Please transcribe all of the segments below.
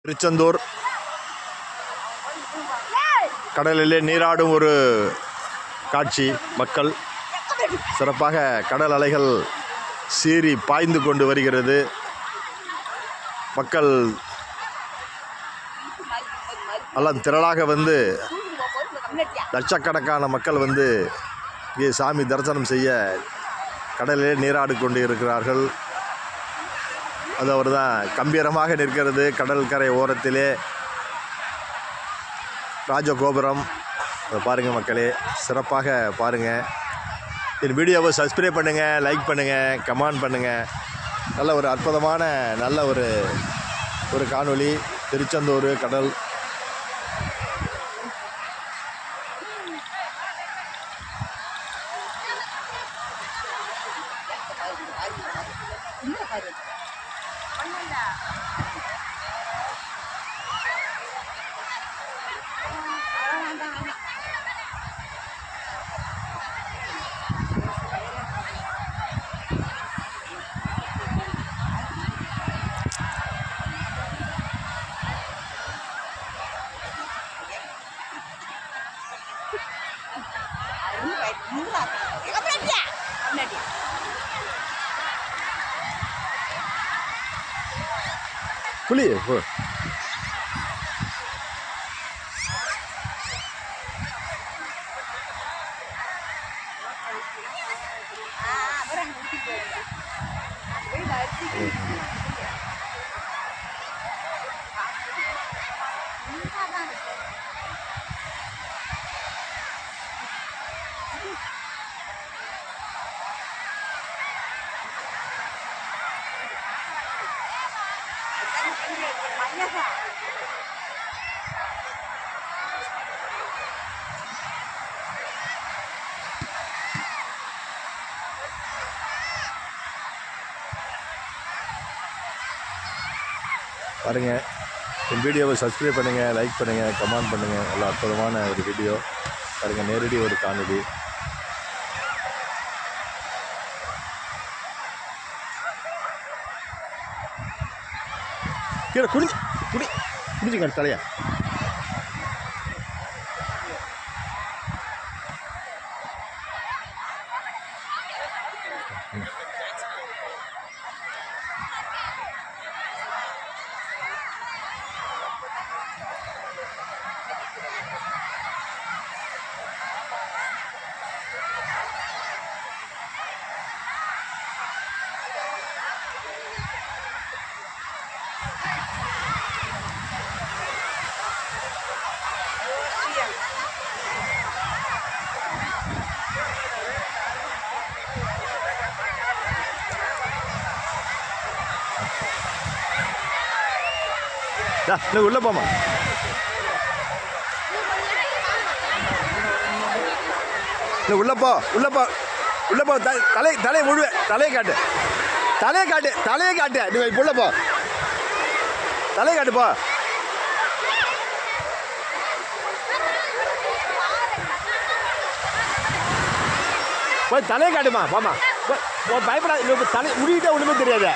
திருச்செந்தூர் கடலிலே நீராடும் ஒரு காட்சி. மக்கள் சிறப்பாக கடல் அலைகள் சீறி பாய்ந்து கொண்டு வருகிறது. மக்கள் எல்லாம் திரளாக வந்து லட்சக்கணக்கான மக்கள் வந்து இங்கே சாமி தரிசனம் செய்ய கடலிலே நீராடி கொண்டு இருக்கிறார்கள். அது அவர் தான் கம்பீரமாக நிற்கிறது கடற்கரை ஓரத்திலே ராஜகோபுரம். அதை பாருங்கள் மக்களே, சிறப்பாக பாருங்கள். என் வீடியோவை சப்ஸ்கிரைப் பண்ணுங்கள், லைக் பண்ணுங்கள், கமெண்ட் பண்ணுங்கள். நல்ல ஒரு அற்புதமான நல்ல ஒரு காணொளி. திருச்செந்தூர் கடல் புளி பாருங்கள். என் வீடியோவை சப்ஸ்கிரைப் பண்ணுங்கள், லைக் பண்ணுங்கள், கமெண்ட் பண்ணுங்கள். நல்ல அற்புதமான ஒரு வீடியோ பாருங்கள். நேரடி ஒரு காணொளி. கீழே குடிஞ்சுங்க தலையா. உள்ள போமா. உள்ளப்போ தலையை முழுவே தலையை காட்டு நீ உள்ள போ. தலையை காட்டு போ. போய் தலையை காட்டுமா. போமா, பயப்படாது. தலை முடிக்கிட்டே ஒன்றுமே தெரியாது.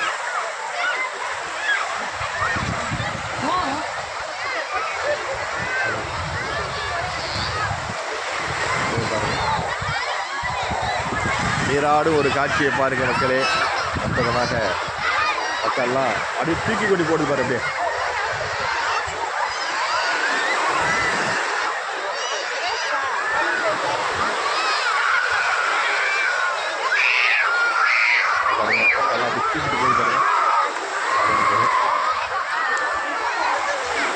நீராடும் ஒரு காட்சியை பாருங்க மக்களே. அற்புதமாக மக்கள்லாம் அப்படியே தூக்கி கொண்டு போடுது பாரு. அப்படியே மக்கள்லாம் அப்படி தூக்கிட்டு போய் பாருங்க.